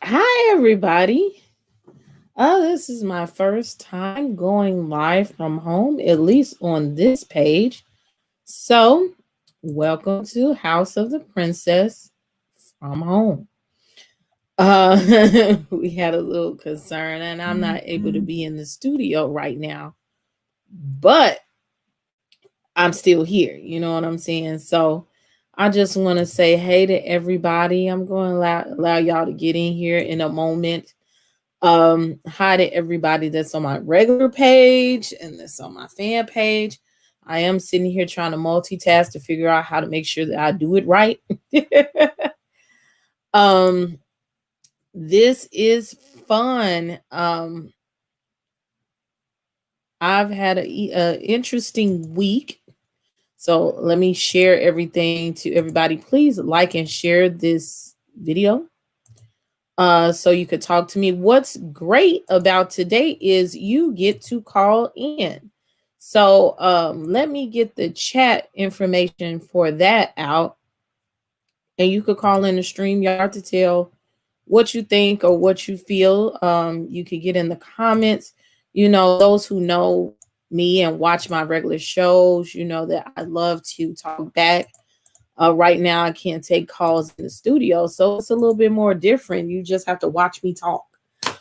Hi, everybody. This is my first time going live from home, at least on this page. So, welcome to House of the Princess from home. We had a little concern, and I'm not able to be in the studio right now, but I'm still here. You know what I'm saying? So, I just want to say hey to everybody. I'm going to allow y'all to get in here in a moment. Hi to everybody that's on my regular page and that's on my fan page. I am sitting here trying to multitask to figure out how to make sure that I do it right. um this is fun. I've had a interesting week, so let me share everything to everybody. Please like and share this video so you could talk to me. What's great about today is you get to call in. So let me get the chat information for that out, and you could call in the stream yard to tell what you think or what you feel. You could get in the comments. You know, those who know me and watch my regular shows, you know that I love to talk back. Right now, I can't take calls in the studio, so it's a little bit more different. You just have to watch me talk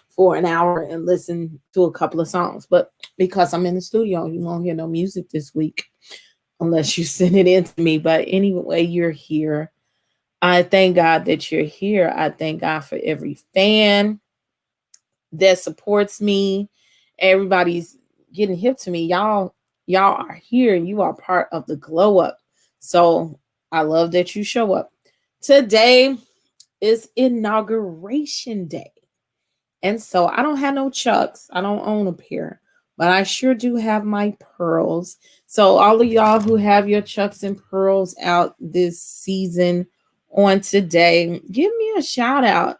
for an hour and listen to a couple of songs. But because I'm in the studio, you won't hear no music this week unless you send it in to me. But anyway, you're here. I thank God that you're here. I thank God for every fan that supports me. Everybody's getting hip to me. Y'all are here and you are part of the glow up. So I love that you show up. Today is inauguration day. And so I don't have no chucks. I don't own a pair, but I sure do have my pearls. So all of y'all who have your chucks and pearls out this season on today, give me a shout out.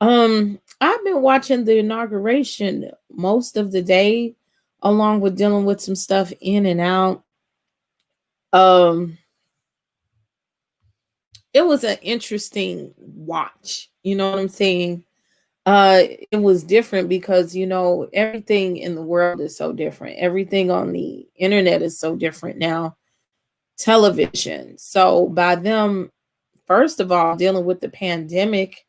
I've been watching the inauguration most of the day, along with dealing with some stuff in and out. Um, it was an interesting watch. You know what I'm saying? It was different because everything in the world is so different. Everything on the internet is so different now. Television. So by them, first of all, dealing with the pandemic,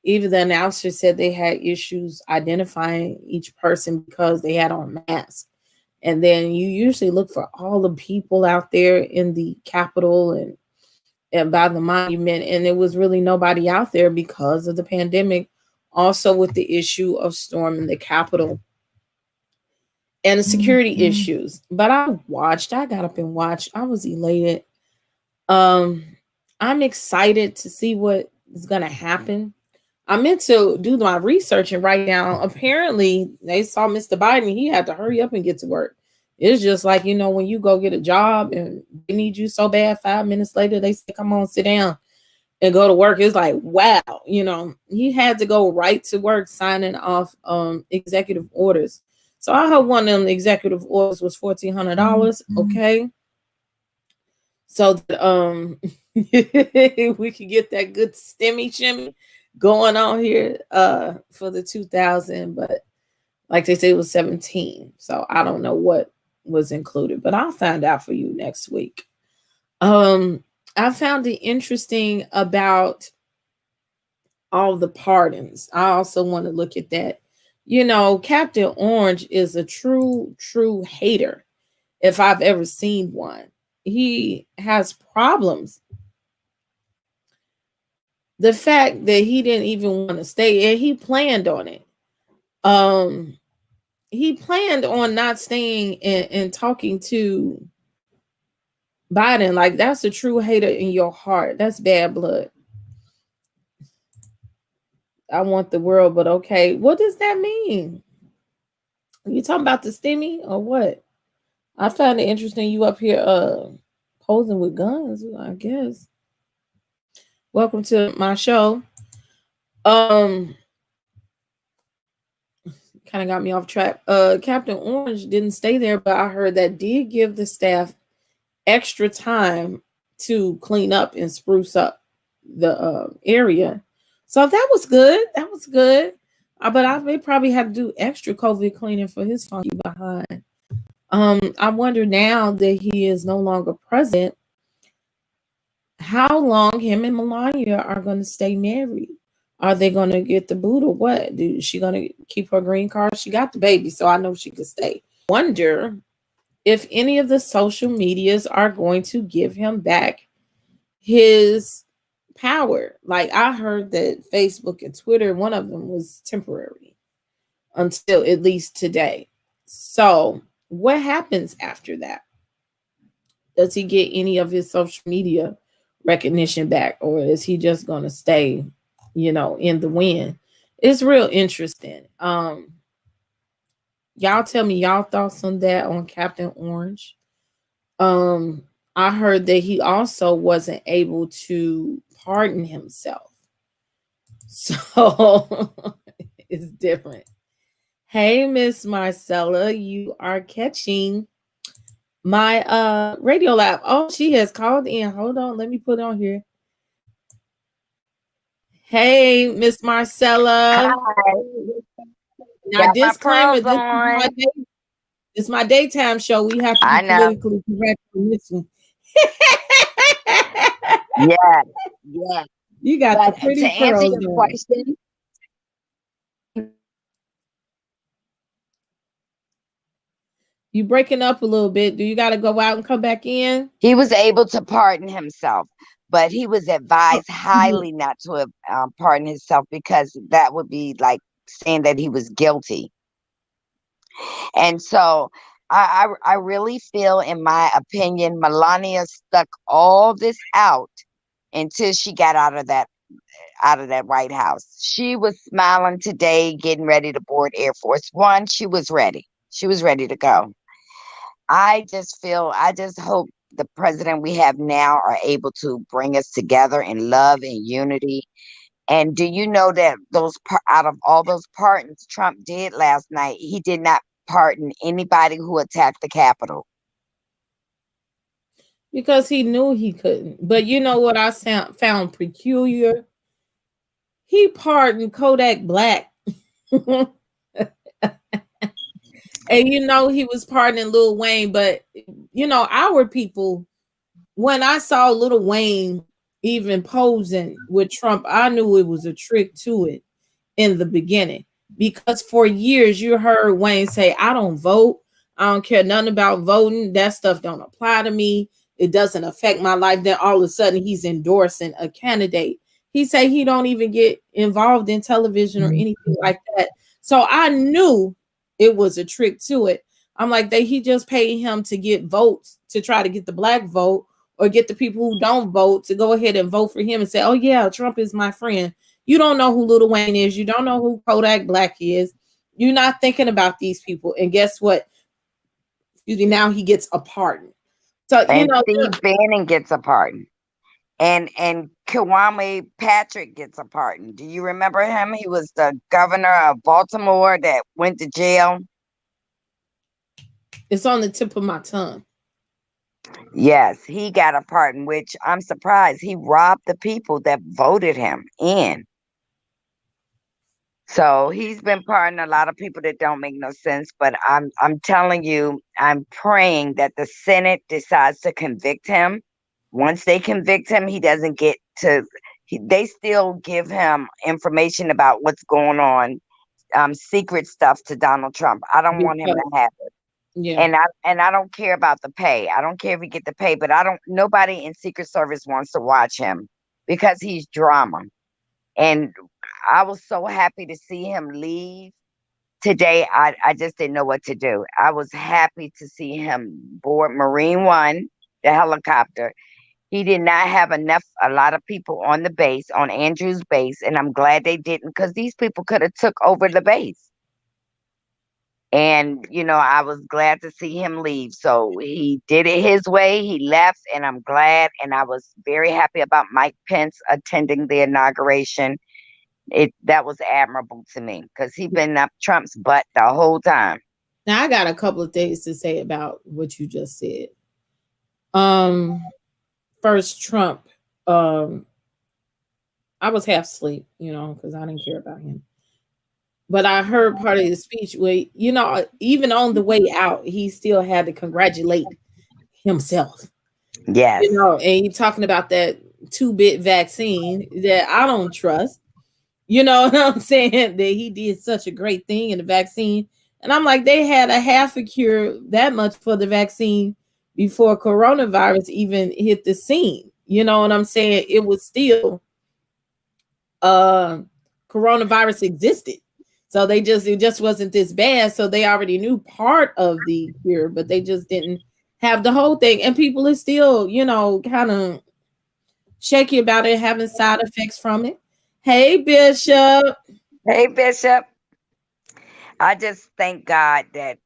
even the announcer said they had issues identifying each person because they had on masks. And then you usually look for all the people out there in the Capitol and by the monument, and there was really nobody out there because of the pandemic. Also, with the issue of storming the Capitol and the security issues. But I got up and watched. I was elated. Um, I'm excited to see what is going to happen. I meant to do my research and write down. Apparently, they saw Mr. Biden. He had to hurry up and get to work. It's just like, when you go get a job and they need you so bad, 5 minutes later, they say, come on, sit down and go to work. It's like, wow, he had to go right to work signing off executive orders. So I heard one of them executive orders was $1,400. Okay. So that we could get that good stimmy shimmy going on here for the 2000, but like they say it was 17. So I don't know what was included, but I'll find out for you next week. I found it interesting about all the pardons. I also want to look at that. Captain Orange is a true hater if I've ever seen one. He has problems. The fact that he didn't even want to stay, and he planned on it. He planned on not staying and talking to Biden. Like, that's a true hater in your heart. That's bad blood. I want the world, but okay. What does that mean? Are you talking about the stimmy or what? I found it interesting you up here posing with guns, I guess. Welcome to my show. Kind of got me off track. Captain Orange didn't stay there, but I heard that did give the staff extra time to clean up and spruce up the area. So that was good. That was good. But I may probably have to do extra COVID cleaning for his funky behind. I wonder now that he is no longer president, how long him and Melania are going to stay married. Are they going to get the boot or what? Is she going to keep her green card? She got the baby, so I know she could stay. Wonder if any of the social medias are going to give him back his power. Like I heard that Facebook and Twitter, one of them was temporary until at least today. So what happens after that? Does he get any of his social media recognition back, or is he just going to stay, in the wind? It's real interesting. Y'all tell me y'all thoughts on that on Captain Orange. Um, I heard that he also wasn't able to pardon himself. So it's different. Hey, Miss Marcella, you are catching my radio lab. Oh, she has called in. Hold on, let me put it on here. Hey, Miss Marcella. Hi. Now, Got my disclaimer: pearls on. this is my daytime show. We have to I be know. politically correct on this one. Yeah, yeah. You got the But to pretty answer pearls your on. question, You breaking up a little bit. Do you got to go out and come back in? he was able to pardon himself, but he was advised Mhm. highly not to pardon himself because that would be like saying that he was guilty. And so I really feel, in my opinion, Melania stuck all this out until she got out of that White House. She was smiling today, getting ready to board Air Force One. She was ready. She was ready to go. I just hope the president we have now are able to bring us together in love and unity. And do you know that out of all those pardons Trump did last night, he did not pardon anybody who attacked the Capitol? Because he knew he couldn't. But you know what I found peculiar? He pardoned Kodak Black. And he was pardoning Lil Wayne, but our people, when I saw Lil Wayne even posing with Trump, I knew it was a trick to it in the beginning. Because for years you heard Wayne say, I don't vote. I don't care nothing about voting. That stuff don't apply to me. It doesn't affect my life. Then all of a sudden he's endorsing a candidate. He say he don't even get involved in television or anything like that. So I knew it was a trick to it. I'm like, he just paid him to get votes, to try to get the black vote, or get the people who don't vote to go ahead and vote for him and say, oh yeah, Trump is my friend. You don't know who Lil Wayne is. You don't know who Kodak Black is. You're not thinking about these people. And guess what? Now he gets a pardon. So, And Steve Bannon gets a pardon. And Kwame Patrick gets a pardon. Do you remember him? He was the governor of Baltimore that went to jail. it's on the tip of my tongue. Yes, he got a pardon, which I'm surprised. He robbed the people that voted him in. So he's been pardoning a lot of people that don't make no sense. But I'm telling you, I'm praying that the Senate decides to convict him. Once they convict him, he doesn't get to. They still give him information about what's going on, secret stuff to Donald Trump. I don't want him to have it. Yeah. And I don't care about the pay. I don't care if he get the pay, but nobody in Secret Service wants to watch him because he's drama. And I was so happy to see him leave today. I just didn't know what to do. I was happy to see him board Marine One, the helicopter. He did not have a lot of people on the base, on Andrews base, and I'm glad they didn't, because these people could have took over the base. And, I was glad to see him leave. So he did it his way. He left, and I'm glad. And I was very happy about Mike Pence attending the inauguration. That was admirable to me, because he's been up Trump's butt the whole time. Now I got a couple of things to say about what you just said. First, Trump. I was half asleep, because I didn't care about him. But I heard part of his speech where, even on the way out, he still had to congratulate himself. Yes. And he talking about that 2-bit vaccine that I don't trust. You know what I'm saying? That he did such a great thing in the vaccine. And I'm like, they had a half a cure that much for the vaccine before coronavirus even hit the scene. You know what I'm saying? It was still uh coronavirus existed. So it just wasn't this bad. So they already knew part of the cure, but they just didn't have the whole thing. And people are still, kind of shaky about it, having side effects from it. Hey, Bishop. Hey, Bishop. I just thank God that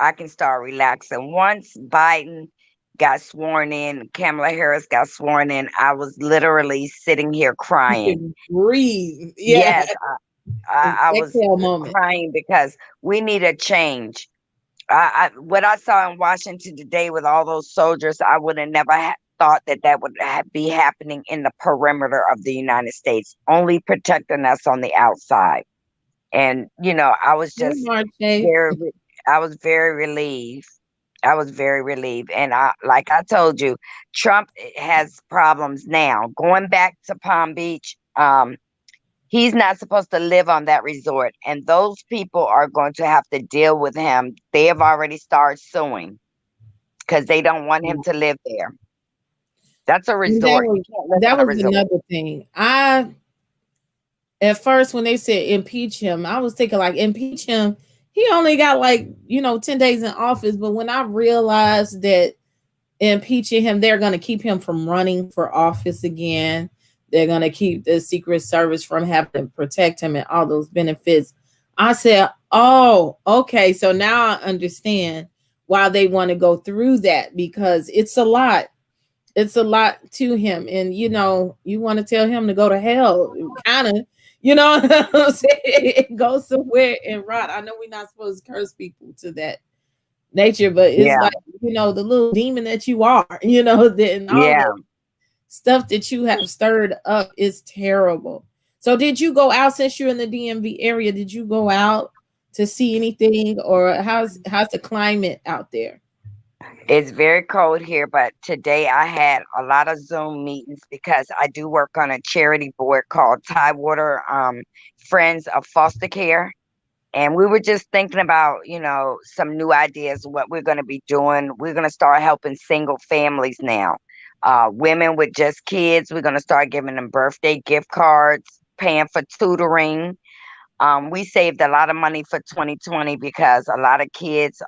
I can start relaxing. Once Biden got sworn in, Kamala Harris got sworn in, I was literally sitting here You crying. can breathe. Yeah. Yes, I was Exhale moment. crying because we need a change. What I saw in Washington today with all those soldiers, I would have never thought that would be happening in the perimeter of the United States, only protecting us on the outside. And I was Hey, just Marche. very, I was very relieved. I was very relieved, and like I told you, Trump has problems now. Going back to Palm Beach, he's not supposed to live on that resort, and those people are going to have to deal with him. They have already started suing because they don't want him to live there. That's a And that resort. You was can't live that on a was resort. another thing. At first when they said impeach him, I was thinking like impeach him. He only got like, 10 days in office. But when I realized that impeaching him, they're gonna keep him from running for office again. They're gonna keep the Secret Service from having to protect him and all those benefits. I said, oh, okay. So now I understand why they want to go through that, because it's a lot. It's a lot to him. And you want to tell him to go to hell, kind of, what I'm saying? Go somewhere and rot. I know we're not supposed to curse people to that nature, but it's Yeah, like, the little demon that you are, then all yeah. the stuff that you have stirred up is terrible. So did you go out, since you're in the DMV area? Did you go out to see anything, or how's the climate out there? It's very cold here, but today I had a lot of Zoom meetings because I do work on a charity board called Tidewater Friends of Foster Care. And we were just thinking about, some new ideas, what we're going to be doing. We're going to start helping single families now. Women with just kids, we're going to start giving them birthday gift cards, paying for tutoring. We saved a lot of money for 2020 because a lot of kids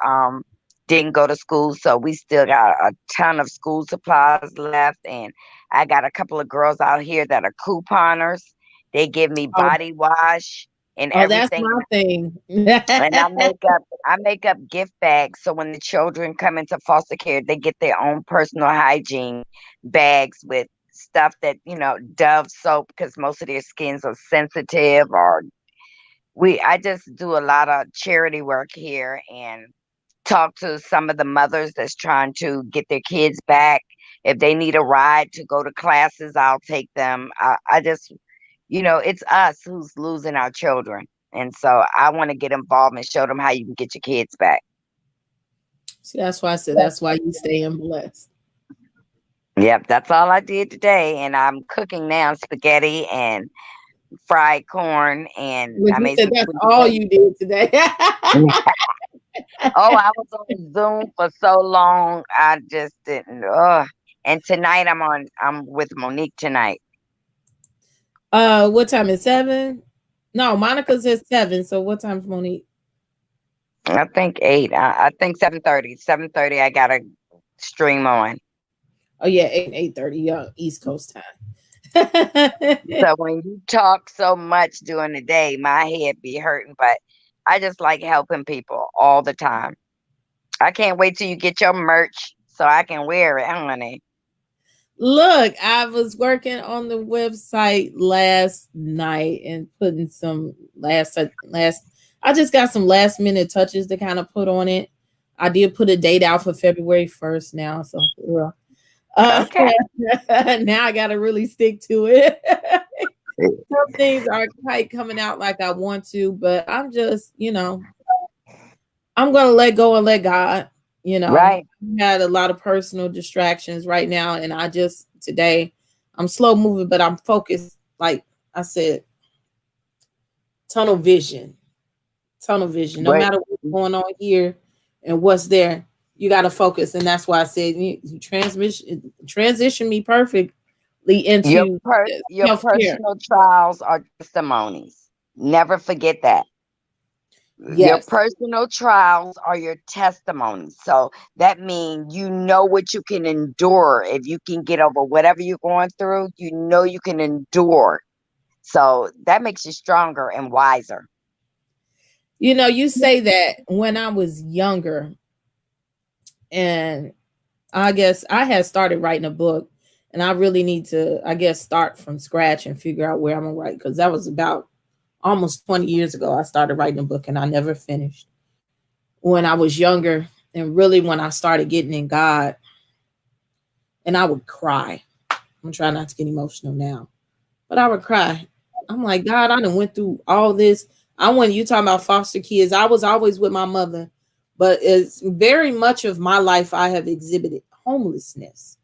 didn't go to school. So we still got a ton of school supplies left. And I got a couple of girls out here that are couponers. They give me Oh, body wash and oh, that's everything. my thing. And I make up gift bags so when the children come into foster care, they get their own personal hygiene bags with stuff that, Dove soap, because most of their skins are sensitive. Or I just do a lot of charity work here and talk to some of the mothers that's trying to get their kids back. If they need a ride to go to classes, I'll take them. I just, it's us who's losing our children. And so I want to get involved and show them how you can get your kids back. See, that's why I said that's why you stay in blessed. Yep, that's all I did today. And I'm cooking now spaghetti and fried corn. And But I you made said some that's sweet all potatoes. you did today. Oh, I was on Zoom for so long. I just didn't. Ugh. And tonight I'm with Monique tonight. What time is 7? No, Monica says 7. So what time's Monique? I think 8. I think 7:30. 7:30 I gotta stream on. Oh yeah, 8:30. East Coast time. So when you talk so much during the day, my head be hurting, but I just like helping people all the time. I can't wait till you get your merch so I can wear it, honey. Look, I was working on the website last night and putting some last. I just got some last minute touches to kind of put on it. I did put a date out for February 1st now, so yeah. Uh, Okay. now I got to really stick to it. some things aren't quite coming out like I want to, but I'm just, I'm gonna let go and let God. Right. I had a lot of personal distractions right now, and I just today I'm slow moving, but I'm focused. Like I said, tunnel vision, tunnel vision. No But matter what's going on here and what's there, you got to focus, and that's why I said you transition me perfectly into your self care. personal trials are testimonies. Never forget that. Your Yes. personal trials are your testimonies. So that means you know what you can endure. If you can get over whatever you're going through, you know you can endure. So that makes you stronger and wiser. You say that when I was younger, and I guess I had started writing a book, and I really need to, I guess, start from scratch and figure out where I'm gonna write, because that was about almost 20 years ago. I started writing a book and I never finished. When I was younger, and really when I started getting in God, and I would cry. I'm trying not to get emotional now, but I would cry. I'm like, God, I done went through all this. I went, you talking about foster kids. I was always with my mother, but it's very much of my life I have exhibited homelessness.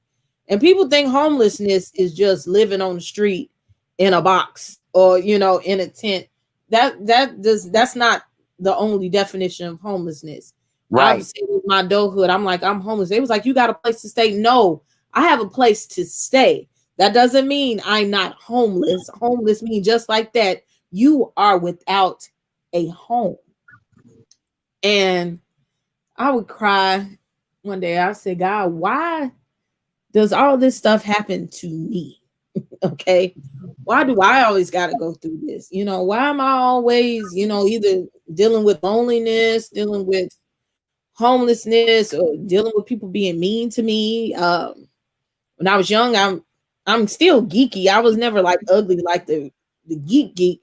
And people think homelessness is just living on the street in a box or in a tent. That's not the only definition of homelessness. I've Right. said in my adulthood, I'm like, I'm homeless. They was like, you got a place to stay. No, I have a place to stay. That doesn't mean I'm not homeless. Homeless means just like that, you are without a home. And I would cry one day. I said, God, why does all this stuff happen to me? Okay. Why do I always got to go through this? Why am I always, either dealing with loneliness, dealing with homelessness, or dealing with people being mean to me? When I was young, I'm still geeky. I was never like ugly like the geek,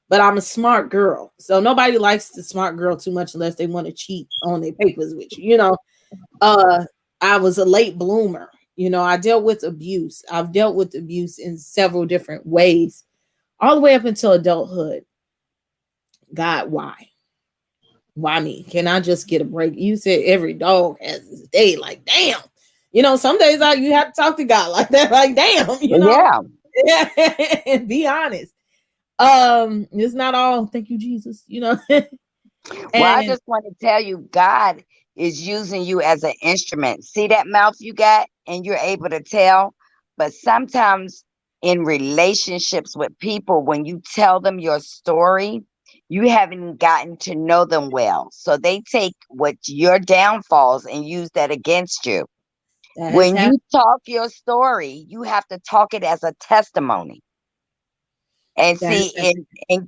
but I'm a smart girl. So nobody likes the smart girl too much unless they want to cheat on their papers with you. Uh, I was a late bloomer. I dealt with abuse. I've dealt with abuse in several different ways, all the way up until adulthood. God, why? Why me? Can I just get a break? You said every dog has his day. Like, damn. Some days you have to talk to God like that. Like, damn. Yeah. Yeah. And be honest. It's not all. Thank you, Jesus. Well, I And just want to tell you, God is using you as an instrument. See that mouth you got, and you're able to tell. But sometimes in relationships with people, when you tell them your story, you haven't gotten to know them well. So they take what your downfalls and use that against you. that has When happened. you talk your story, you have to talk it as a testimony. And That has see, happened.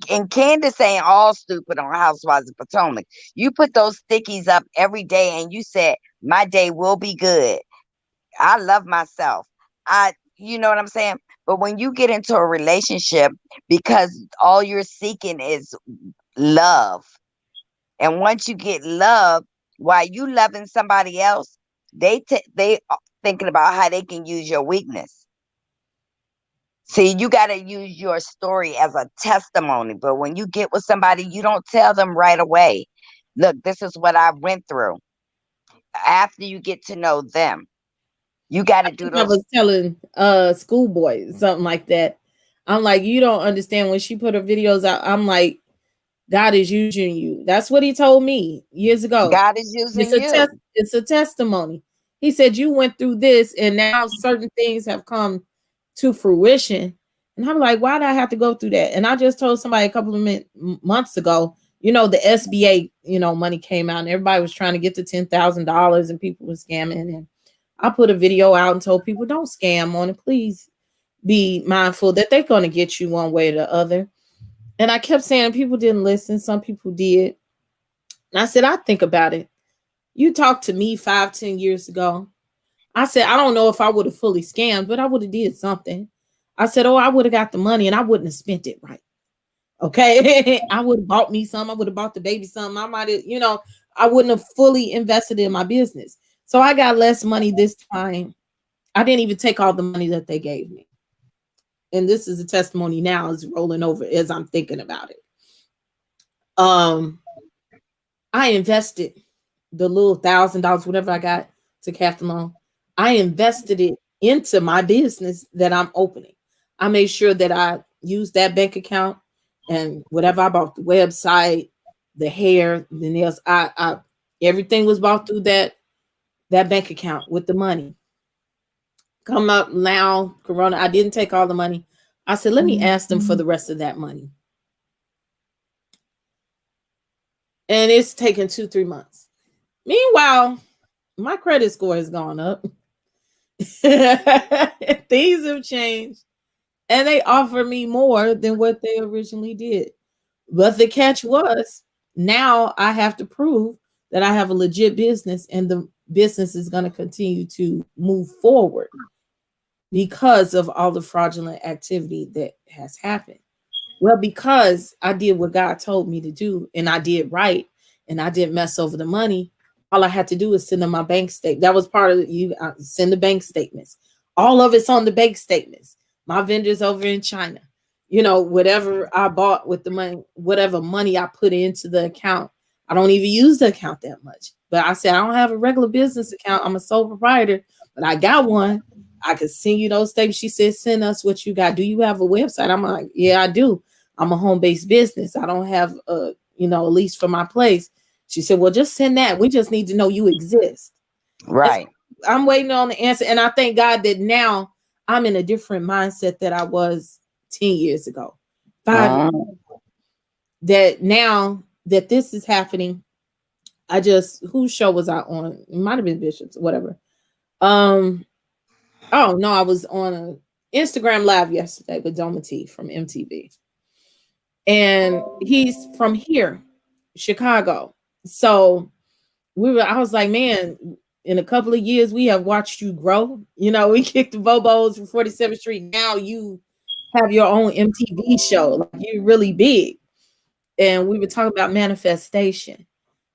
and Candace ain't all stupid on Housewives of Potomac. You put those stickies up every day, and you said, "My day will be good." I love myself. You know what I'm saying. But when you get into a relationship, because all you're seeking is love, and once you get love, while you loving somebody else, they thinking about how they can use your weakness. See, you got to use your story as a testimony. But when you get with somebody, you don't tell them right away, look, this is what I went through. After you get to know them, you got I to do think I those. was telling schoolboy something like that. I'm like, you don't understand. When she put her videos out, I'm like, God is using you. That's what he told me years ago. God is It's using a test, you. it's a testimony. He said you went through this and now certain things have come to fruition. And I'm like, why did I have to go through that? And I just told somebody a couple of months ago, the SBA, money came out and everybody was trying to get to $10,000 and people were scamming. And I put a video out and told people, don't scam on it. Please be mindful that they're going to get you one way or the other. And I kept saying people didn't listen. Some people did. And I said, I think about it. You talked to me 5, 10 years ago. I said, I don't know if I would have fully scammed, but I would have did something. I said, oh, I would have got the money and I wouldn't have spent it right. Okay. I would have bought me some. I would have bought the baby some. I might have, I wouldn't have fully invested in my business. So I got less money this time. I didn't even take all the money that they gave me. and this is a testimony now is rolling over as I'm thinking about it. Um, I invested the little $1,000, whatever I got to half the loan. I invested it into my business that I'm opening. I made sure that I used that bank account and whatever I bought, the website, the hair, the nails, I everything was bought through that bank account with the money. Come up now, Corona. I didn't take all the money. I said, let me ask them for the rest of that money. And it's taken 2-3 months. Meanwhile, my credit score has gone up. Things have changed. And they offer me more than what they originally did. But the catch was now I have to prove that I have a legit business and the business is going to continue to move forward because of all the fraudulent activity that has happened. Well, because I did what God told me to do and I did right and I didn't mess over the money, all I had to do is send them my bank statement. That was part of it. You send the bank statements. All of it's on the bank statements. My vendors over in China, whatever I bought with the money, whatever money I put into the account, I don't even use the account that much. But I said, I don't have a regular business account. I'm a sole proprietor, but I got one. I could send you those statements. She said, send us what you got. Do you have a website? I'm like, yeah, I do. I'm a home-based business. I don't have a lease for my place. She said, well, just send that. We just need to know you exist. Right. So I'm waiting on the answer. And I thank God that now I'm in a different mindset that I was 10 years ago. 5 years ago. That now that this is happening, whose show was I on? It might have been Bishop's, whatever. Oh no, I was on a Instagram live yesterday with Doma T from MTV. And he's from here, Chicago. So I was like, man, in a couple of years, we have watched you grow. We kicked the Bobos from 47th Street. Now you have your own MTV show. Like, you're really big. And we were talking about manifestation.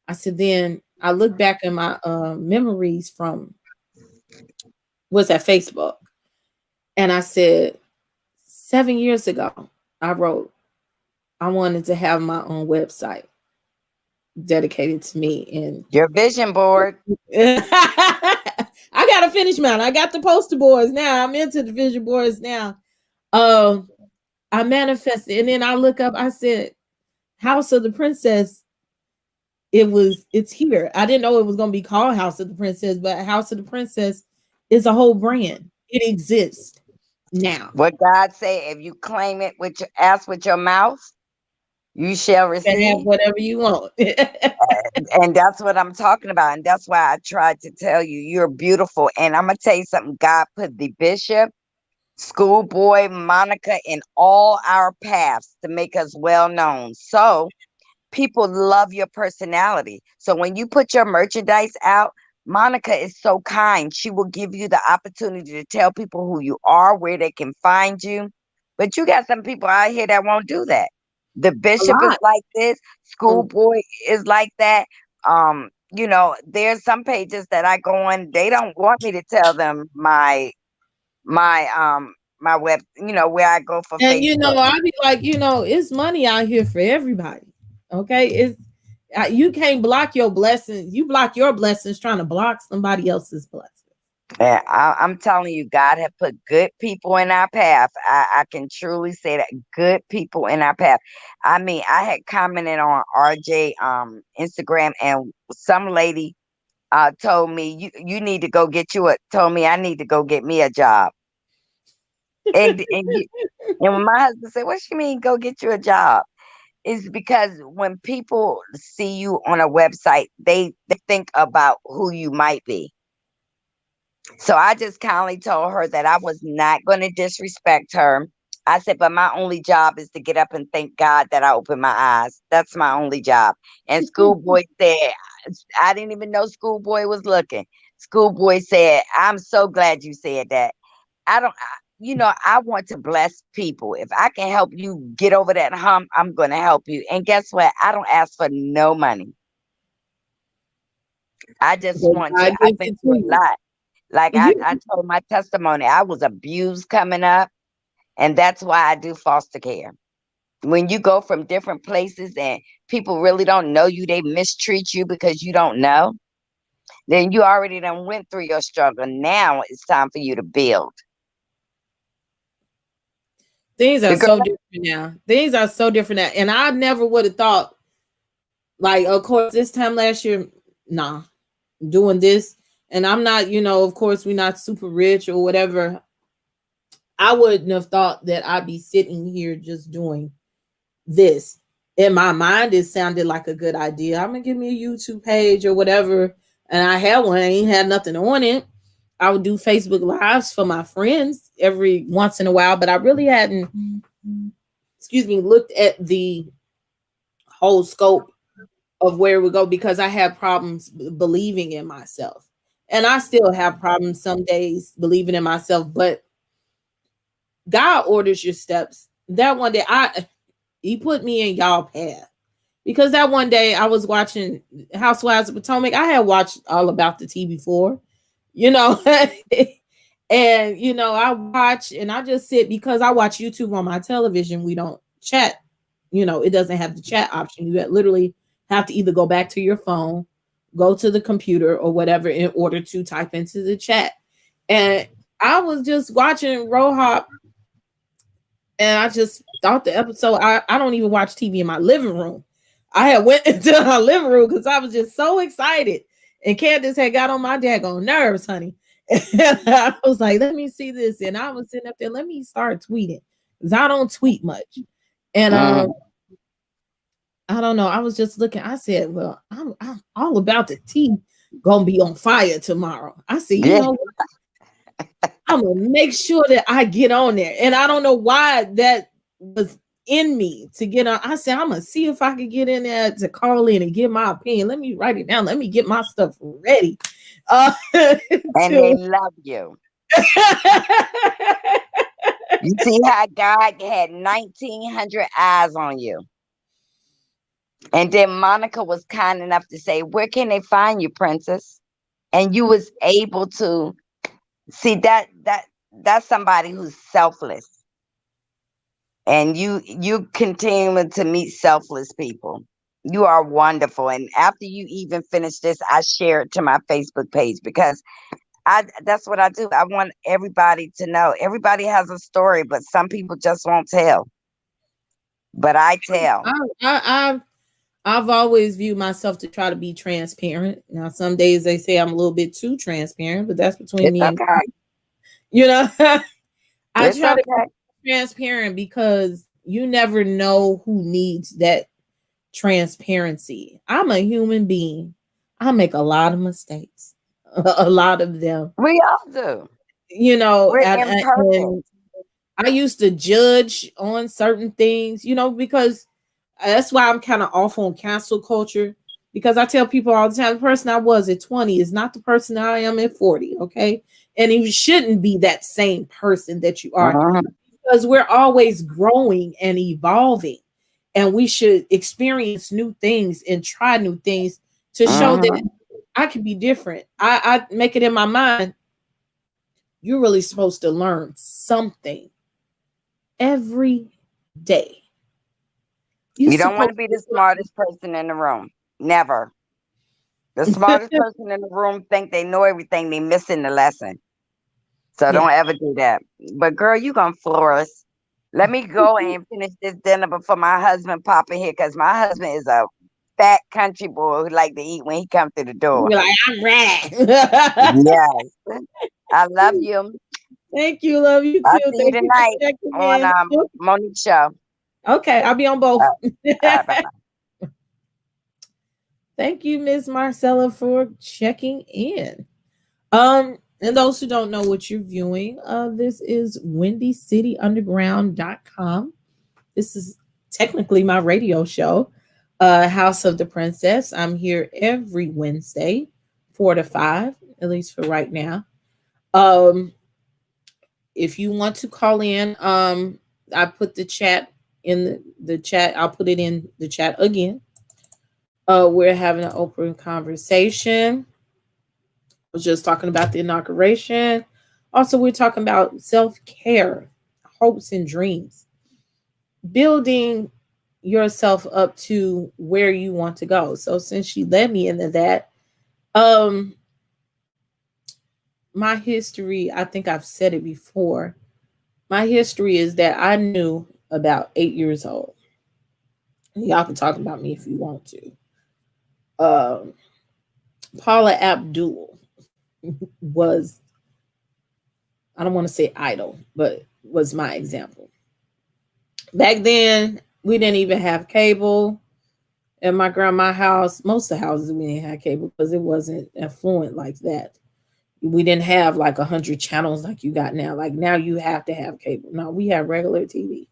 I said, then I look back in my memories from what's that, Facebook. And I said, 7 years ago, I wrote, I wanted to have my own website dedicated to me. And your vision board. I gotta finish mine. I got the poster boards now. I'm into the vision boards now. I manifested, and then I look up. I said, "House of the Princess." It's here. I didn't know it was gonna be called House of the Princess, but House of the Princess is a whole brand. It exists now. What God say, if you claim it with your ask with your mouth, you shall You can have receive. whatever you want. And that's what I'm talking about. And that's why I tried to tell you, you're beautiful. And I'm going to tell you something. God put the bishop, schoolboy, Monica in all our paths to make us well known. So people love your personality. So when you put your merchandise out, Monica is so kind. She will give you the opportunity to tell people who you are, where they can find you. But you got some people out here that won't do that. The A bishop is lot. like this, schoolboy is like that. There's some pages that I go on, they don't want me to tell them my web, where I go for And Facebook. I be like, it's money out here for everybody. Okay, you can't block your blessings. You block your blessings trying to block somebody else's blessings. And I'm telling you, God have put good people in our path. I can truly say that, good people in our path. I mean, I had commented on RJ Instagram, and some lady told me you need to go get told me I need to go get me a job. And when my husband said, "What you mean go get you a job?" Is because when people see you on a website, they think about who you might be. So I just kindly told her that I was not going to disrespect her. I said, but my only job is to get up and thank God that I opened my eyes. That's my only job. And Schoolboy said, I didn't even know Schoolboy was looking. Schoolboy said, I'm so glad you said that. I want to bless people. If I can help you get over that hump, I'm going to help you. And guess what? I don't ask for no money. I just want to. God I've gives been it to through a you. lot. Like I You told my testimony, I was abused coming up. And that's why I do foster care. When you go from different places and people really don't know you, they mistreat you because you don't know, then you already done went through your struggle. Now it's time for you to build. Things are Because so different now. Things are so different now. And I never would have thought, like, of course, this time last year, nah, doing this. And I'm not, of course, we're not super rich or whatever. I wouldn't have thought that I'd be sitting here just doing this. In my mind, it sounded like a good idea. I'm gonna give me a YouTube page or whatever. And I had one, I ain't had nothing on it. I would do Facebook lives for my friends every once in a while, but I really hadn't, excuse me, looked at the whole scope of where we go because I had problems believing in myself. And I still have problems some days believing in myself, but God orders your steps. That one day he put me in y'all path. Because that one day I was watching Housewives of Potomac. I had watched all about the tea before, you know. And I watch and I just sit because I watch YouTube on my television. We don't chat, it doesn't have the chat option. You literally have to either go back to your phone, go to the computer or whatever in order to type into the chat. And I was just watching Rohop and I just thought the episode, I don't even watch TV in my living room. I had went into her living room because I was just so excited. And Candace had got on my daggone nerves, honey. And I was like, let me see this. And I was sitting up there, let me start tweeting. Because I don't tweet much. And I don't know. I was just looking. I said, well, I'm all about the tea gonna be on fire tomorrow. I said, yeah, I'm gonna make sure that I get on there. And I don't know why that was in me to get on. I said, I'm gonna see if I can get in there to call in and give my opinion. Let me write it down. Let me get my stuff ready. and they love you. You see how God had 1,900 eyes on you. And then Monica was kind enough to say, where can they find you, princess? And you was able to see that's somebody who's selfless. And you continue to meet selfless people. You are wonderful. And after you even finish this, I share it to my Facebook page because that's what I do. I want everybody to know. Everybody has a story, but some people just won't tell. But I tell. I've always viewed myself to try to be transparent. Now, some days they say I'm a little bit too transparent, but that's between It's me and okay. God. I It's try to okay. be transparent because you never know who needs that transparency. I'm a human being. I make a lot of mistakes, a lot of them, We all do. We're and imperfect. I used to judge on certain things, because that's why I'm kind of off on cancel culture because I tell people all the time the person I was at 20 is not the person I am at 40, okay? And you shouldn't be that same person that you are Mhm. because we're always growing and evolving and we should experience new things and try new things to show that Mhm. I can be different. I make it in my mind you're really supposed to learn something every day. You're You don't want supposed to be the smartest person in the room. Never. The smartest to person in the room think they know everything. They missing the lesson. So yeah. don't ever do that. But girl, you gonna floor us. Let me go and finish this dinner before my husband pop in here, because my husband is a fat country boy who like to eat when he come through the door. You're like, I'm ready. Yes. I love you. Thank you. Love you I'll too. see you Thank you for tonight checking on in. Monique's show. Okay, I'll be on Uh, both. all right, bye. Thank you, Miss Marcella, for checking in. And those who don't know what you're viewing, this is WindyCityUnderground.com. This is technically my radio show, House of the Princess. I'm here every Wednesday, 4 to 5, at least for right now. Um, if you want to call in, I put the chat in the chat. I'll put it in the chat again. We're having an open conversation. I was just talking about the inauguration. Also, we're talking about self care, hopes and dreams, building yourself up to where you want to go. So since she led me into that, um, my history, I think I've said it before. My history is that I knew about 8 years old. Y'all can talk about me if you want to. Um, Paula Abdul was, I don't want to say idol, but was my example. Back then, we didn't even have cable at my grandma's house. Most of the houses we didn't have cable because it wasn't affluent like that. We didn't have like 100 channels like you got now. Like now you have to have cable. No, we had regular TV.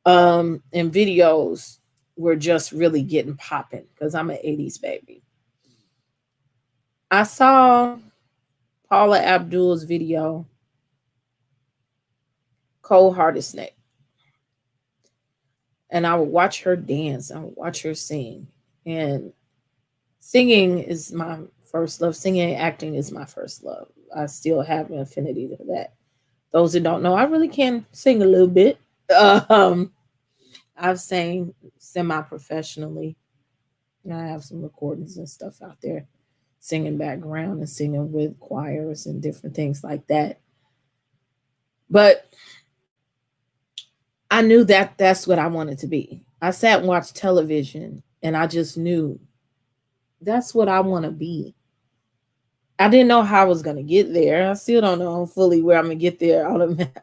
And videos were just really getting popping because I'm an 80s baby. I saw Paula Abdul's video, Cold Hearted Snake. And I would watch her dance. I would watch her sing. And singing is my first love. Singing and acting is my first love. I still have an affinity to that. Those that don't know, I really can sing a little bit. Um, I've sang semi-professionally. I have some recordings and stuff out there, singing background and singing with choirs and different things like that. But I knew that that's what I wanted to be. I sat and watched television and I just knew that's what I want to be. I didn't know how I was going to get there. I still don't know fully where I'm going to get there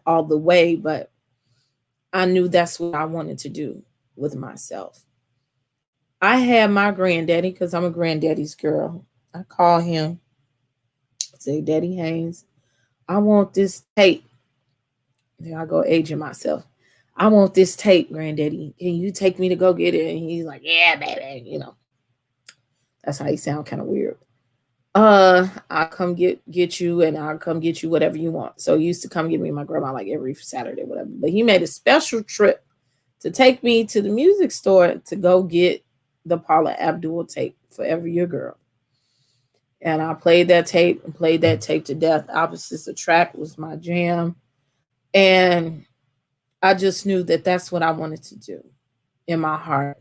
all the way, but I knew that's what I wanted to do with myself. I had my granddaddy, because I'm a granddaddy's girl. I call him, say, Daddy Haynes, I want this tape. Then I go aging myself. I want this tape, granddaddy. Can you take me to go get it? And he's like, yeah, baby. You know, that's how he sound, kind of weird. I'll come get you, and I'll come get you whatever you want. So he used to come get me and my grandma like every Saturday, whatever. But he made a special trip to take me to the music store to go get the Paula Abdul tape, Forever Your Girl. And I played that tape and played that tape to death. Opposites Attract was my jam. And I just knew that that's what I wanted to do in my heart.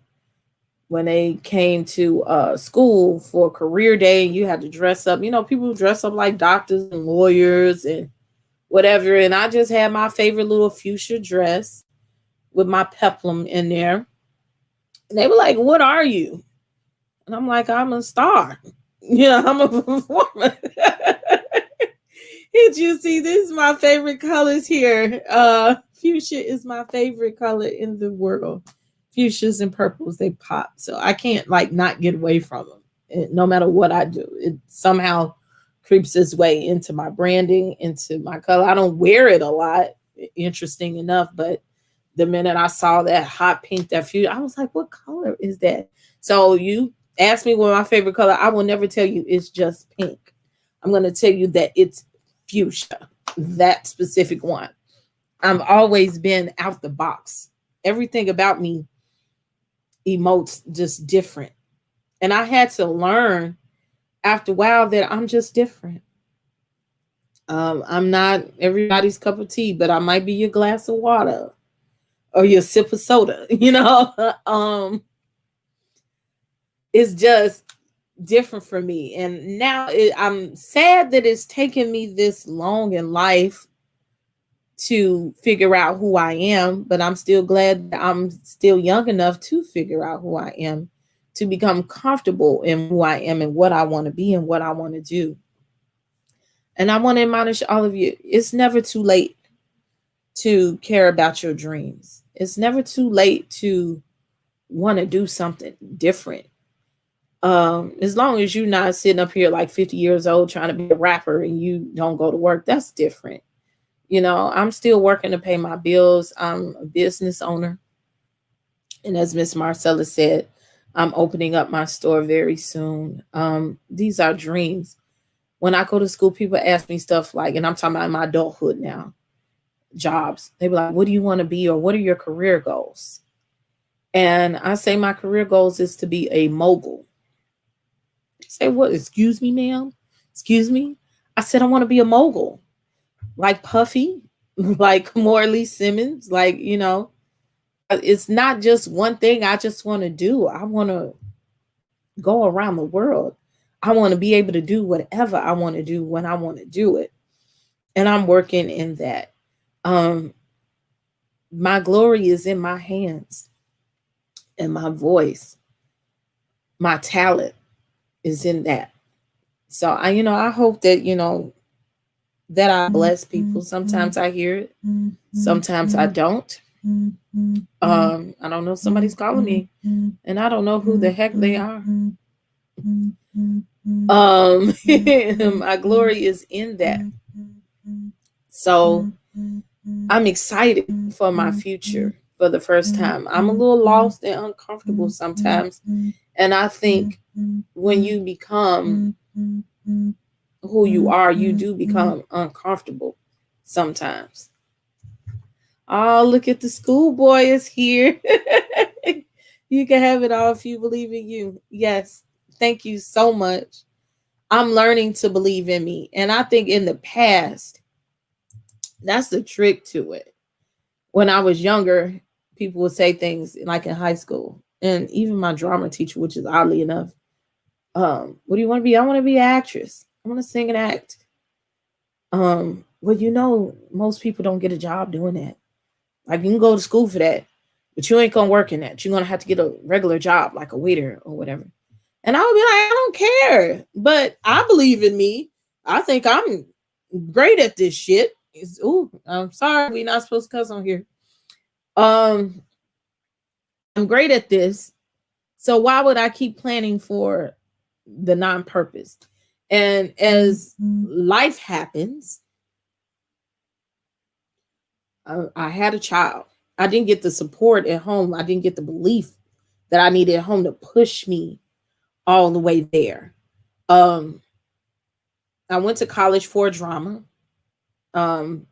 When they came to school for career day, you had to dress up. You know, people dress up like doctors and lawyers and whatever. And I just had my favorite little fuchsia dress with my peplum in there. And they were like, what are you? And I'm like, I'm a star. Yeah, I'm a performer. Did you see, this is my favorite colors here. Fuchsia is my favorite color in the world. Fuchsias and purples, they pop. So I can't like not get away from them. No matter what I do, it somehow creeps its way into my branding, into my color. I don't wear it a lot, interesting enough, but the minute I saw that hot pink, that fuchsia, I was like, what color is that? So you ask me what my favorite color, I will never tell you it's just pink. I'm going to tell you that it's fuchsia, that specific one. I've always been out the box. Everything about me emotes just different. And I had to learn after a while that I'm just different. I'm not everybody's cup of tea, but I might be your glass of water or your sip of soda, you know. It's just different for me. And now I'm sad that it's taken me this long in life to figure out who I am, but I'm still glad that I'm still young enough to figure out who I am, to become comfortable in who I am and what I want to be and what I want to do. And I want to admonish all of you, it's never too late to care about your dreams. It's never too late to want to do something different. As long as you're not sitting up here like 50 years old trying to be a rapper and you don't go to work, that's different. You know, I'm still working to pay my bills. I'm a business owner. And as Miss Marcella said, I'm opening up my store very soon. These are dreams. When I go to school, people ask me stuff like, and I'm talking about my adulthood now, jobs. They be like, what do you want to be, or what are your career goals? And I say my career goals is to be a mogul. They say, what? Excuse me, ma'am? Excuse me? I said, I want to be a mogul. Like Puffy, like Morley Simmons, like, it's not just one thing I just want to do. I want to go around the world. I want to be able to do whatever I want to do when I want to do it. And I'm working in that. Um, my glory is in my hands and my voice. My talent is in that. So I hope that, that I bless people. Sometimes I hear it. Sometimes I don't. I don't know. Somebody's calling me and I don't know who the heck they are. My glory is in that. So I'm excited for my future for the first time. I'm a little lost and uncomfortable sometimes. And I think when you become who you are, you do become uncomfortable sometimes. Oh, look at the schoolboy is here. You can have it all if you believe in you. Yes. Thank you so much. I'm learning to believe in me. And I think in the past, that's the trick to it. When I was younger, people would say things like in high school. And even my drama teacher, which is oddly enough, what do you want to be? I want to be an actress. I want to sing and act. Well, most people don't get a job doing that. Like you can go to school for that, but you ain't gonna work in that. You're gonna have to get a regular job, like a waiter or whatever. And I would be like, I don't care, but I believe in me. I think I'm great at this shit. I'm sorry, we're not supposed to cuss on here. Um, I'm great at this. So why would I keep planning for the non-purpose? And as life happens, I had a child. I didn't get the support at home. I didn't get the belief that I needed at home to push me all the way there. Um, I went to college for drama. Um,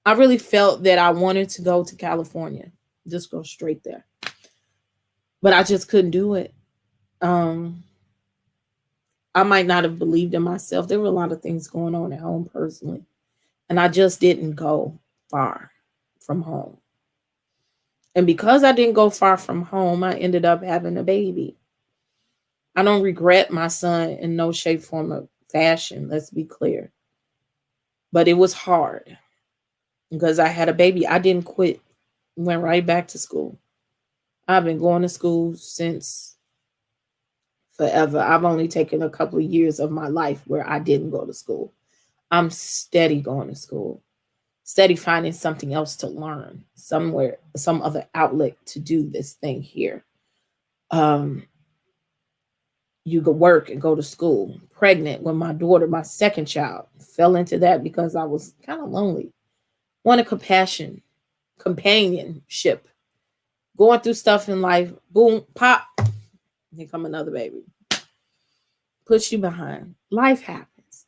I really felt that I wanted to go to California, just go straight there, but I just couldn't do it. Um, I might not have believed in myself. There were a lot of things going on at home personally, and I just didn't go far from home. And because I didn't go far from home, I ended up having a baby. I don't regret my son in no shape, form, or fashion. Let's be clear. But it was hard because I had a baby. I didn't quit. Went right back to school. I've been going to school since forever. I've only taken a couple of years of my life where I didn't go to school. I'm steady going to school, steady finding something else to learn, somewhere, some other outlet to do this thing here. Um, you could work and go to school. Pregnant with my daughter, my second child, fell into that because I was kind of lonely. Wanted compassion, companionship, going through stuff in life. Boom, pop, here come another baby. Push you behind. Life happens.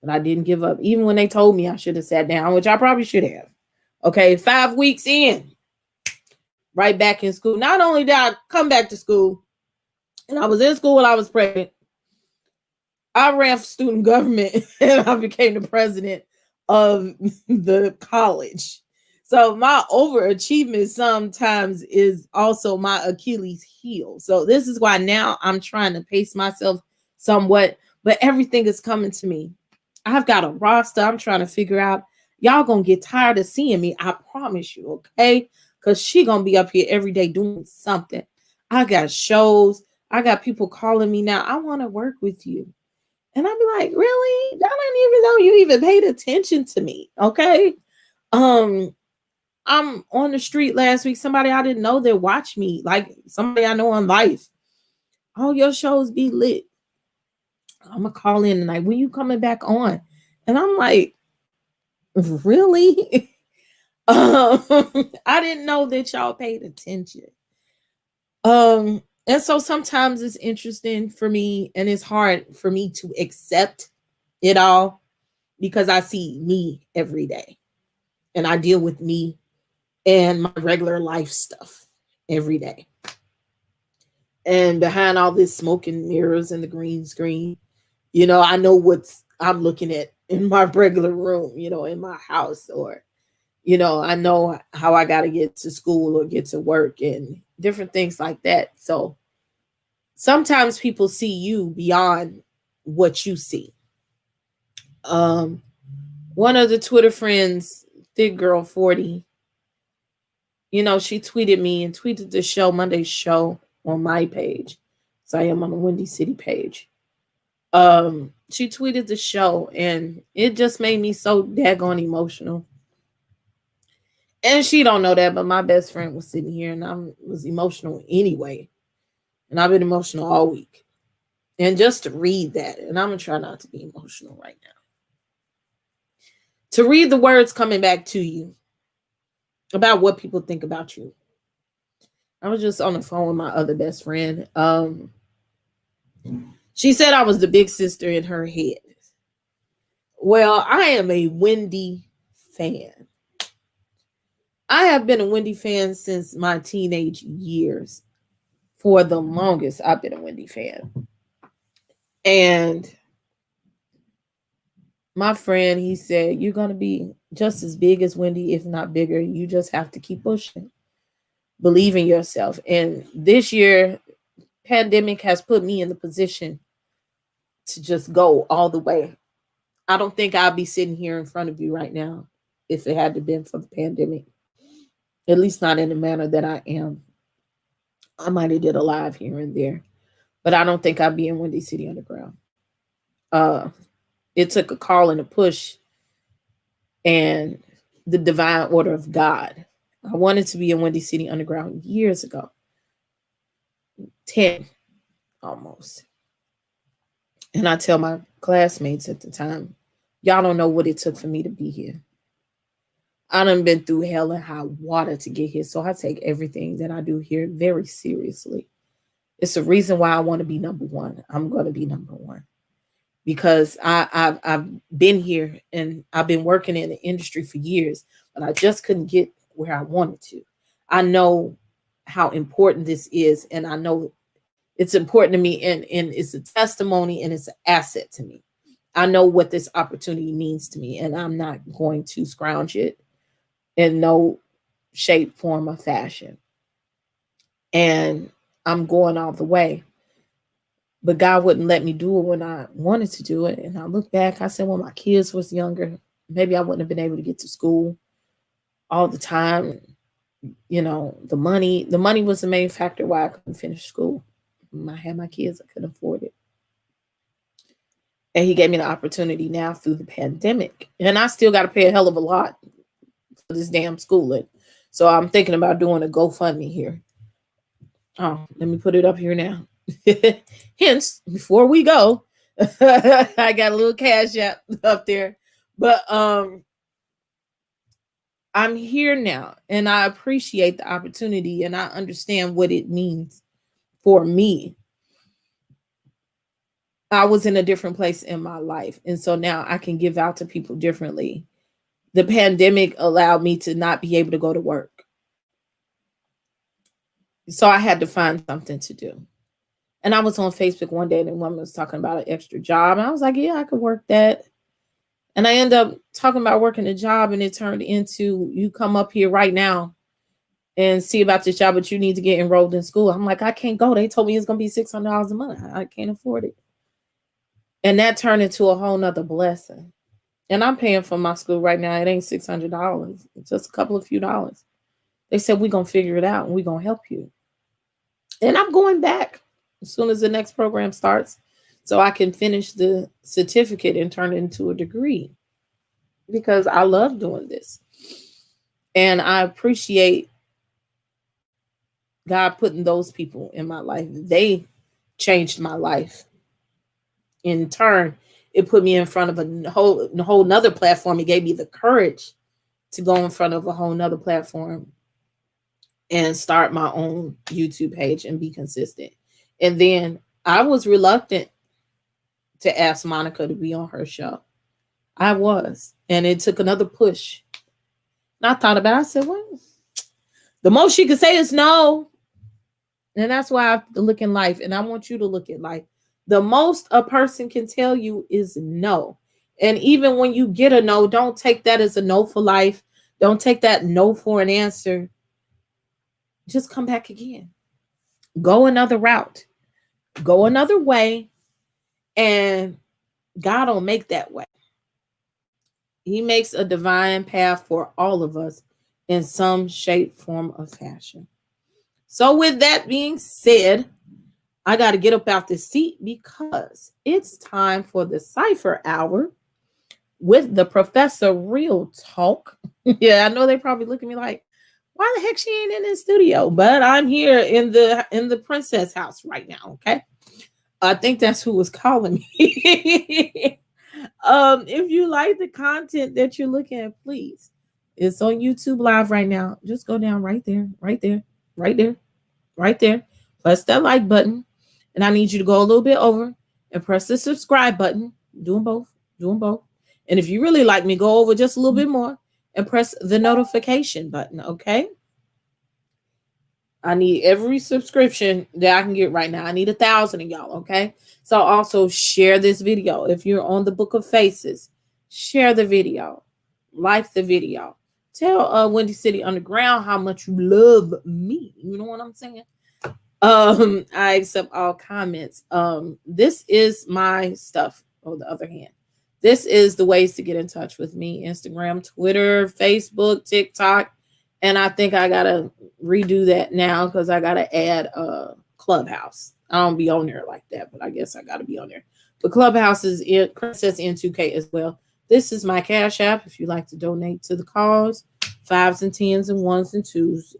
But I didn't give up. Even when they told me I should have sat down, which I probably should have. Okay, 5 weeks in, right back in school. Not only did I come back to school, and I was in school when I was pregnant, I ran for student government and I became the president of the college. So my overachievement sometimes is also my Achilles heel. So this is why now I'm trying to pace myself somewhat, but everything is coming to me. I've got a roster I'm trying to figure out. Y'all gonna get tired of seeing me. I promise you, okay? Because she gonna be up here every day doing something. I got shows. I got people calling me now. I want to work with you. And I'd be like, really? I didn't even know you even paid attention to me. Okay. Um, I'm on the street last week. Somebody I didn't know that watched me, like somebody I know on life. All your shows be lit. I'm gonna call in tonight. When you coming back on? And I'm like, really? I didn't know that y'all paid attention. And so sometimes it's interesting for me, and it's hard for me to accept it all because I see me every day and I deal with me and my regular life stuff every day. And behind all this smoke and mirrors and the green screen, I know what I'm looking at in my regular room, in my house, or, I know how I got to get to school or get to work and different things like that. So sometimes people see you beyond what you see. Um, One of the Twitter friends, Thick Girl 40, she tweeted me and tweeted the show, Monday's show, on my page. So I am on the Windy City page. She tweeted the show and it just made me so daggone emotional. And she don't know that, but my best friend was sitting here and I was emotional anyway. And I've been emotional all week. And just to read that, and I'm gonna try not to be emotional right now. To read the words coming back to you about what people think about you. I was just on the phone with my other best friend. She said I was the big sister in her head. Well, I am a Wendy fan. I have been a Wendy fan since my teenage years. For the longest, I've been a Wendy fan. And my friend, he said, you're going to be just as big as Wendy, if not bigger. You just have to keep pushing. Believe in yourself. And this year, pandemic has put me in the position to just go all the way. I don't think I'd be sitting here in front of you right now if it had to been for the pandemic. At least not in the manner that I am. I might have did a live here and there, but I don't think I'd be in Windy City Underground. Uh, it took a call and a push and the divine order of God. I wanted to be in Windy City Underground years ago. 10 almost. And I tell my classmates at the time, y'all don't know what it took for me to be here. I done been through hell and high water to get here. So I take everything that I do here very seriously. It's a reason why I want to be number one. I'm going to be number one because I've been here and I've been working in the industry for years, but I just couldn't get where I wanted to. I know how important this is, and I know it's important to me, and it's a testimony and it's an asset to me. I know what this opportunity means to me, and I'm not going to scrounge it in no shape, form, or fashion. And I'm going all the way. But God wouldn't let me do it when I wanted to do it. And I look back, I said, when my kids was younger, maybe I wouldn't have been able to get to school all the time. The money was the main factor why I couldn't finish school. I had my kids, I couldn't afford it. And he gave me the opportunity now through the pandemic. And I still got to pay a hell of a lot for this damn schooling. So I'm thinking about doing a GoFundMe here. Oh, let me put it up here now. Hence, before we go, I got a little cash up there. But I'm here now and I appreciate the opportunity and I understand what it means for me. I was in a different place in my life. And so now I can give out to people differently. The pandemic allowed me to not be able to go to work. So I had to find something to do. And I was on Facebook one day and a woman was talking about an extra job. And I was like, yeah, I could work that. And I ended up talking about working a job and it turned into you come up here right now and see about this job, but you need to get enrolled in school. I'm like, I can't go. They told me it's going to be $600 a month. I can't afford it. And that turned into a whole nother blessing. And I'm paying for my school right now. It ain't $600. It's just a couple of few dollars. They said, we're going to figure it out and we're going to help you. And I'm going back as soon as the next program starts so I can finish the certificate and turn it into a degree because I love doing this. And I appreciate God putting those people in my life. They changed my life. In turn, it put me in front of a whole nother platform. It gave me the courage to go in front of a whole nother platform and start my own YouTube page and be consistent. And then I was reluctant to ask Monica to be on her show. I was. And it took another push. And I thought about it. I said, well, the most she could say is no. And that's why I have to look in life. And I want you to look at life. The most a person can tell you is no. And even when you get a no, don't take that as a no for life. Don't take that no for an answer. Just come back again. Go another route. Go another way. And God will make that way. He makes a divine path for all of us in some shape, form, or fashion. So, with that being said, I got to get up out this seat because it's time for the Cipher Hour with the Professor Real Talk. Yeah, I know they probably look at me like, why the heck she ain't in the studio? But I'm here in the princess house right now. Okay, I think that's who was calling me. If you like the content that you're looking at, please, it's on YouTube Live right now. Just go down right there, right there, right there, right there. Press that like button, and I need you to go a little bit over and press the subscribe button. Do them both. Do them both. And if you really like me, go over just a little bit more and press the notification button. Okay. I need every subscription that I can get right now. I need 1,000 of y'all, okay? So also share this video. If you're on the Book of Faces, share the video, like the video. Tell Windy City Underground how much you love me. You know what I'm saying? I accept all comments. This is my stuff. On the other hand, this is the ways to get in touch with me: Instagram, Twitter, Facebook, TikTok, and I think I gotta redo that now because I gotta add Clubhouse. I don't be on there like that, but I guess I gotta be on there. But Clubhouse is in Princess N2K as well. This is my Cash App if you like to donate to the cause. Fives and tens and ones and twos,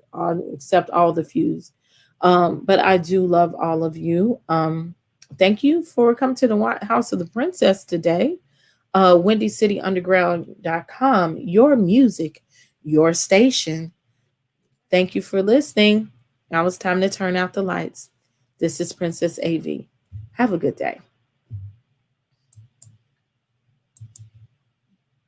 except all the fews. But I do love all of you. Thank you for coming to the House of the Princess today. WindyCityUnderground.com, your music, your station. Thank you for listening. Now it's time to turn out the lights. This is Princess AV. Have a good day.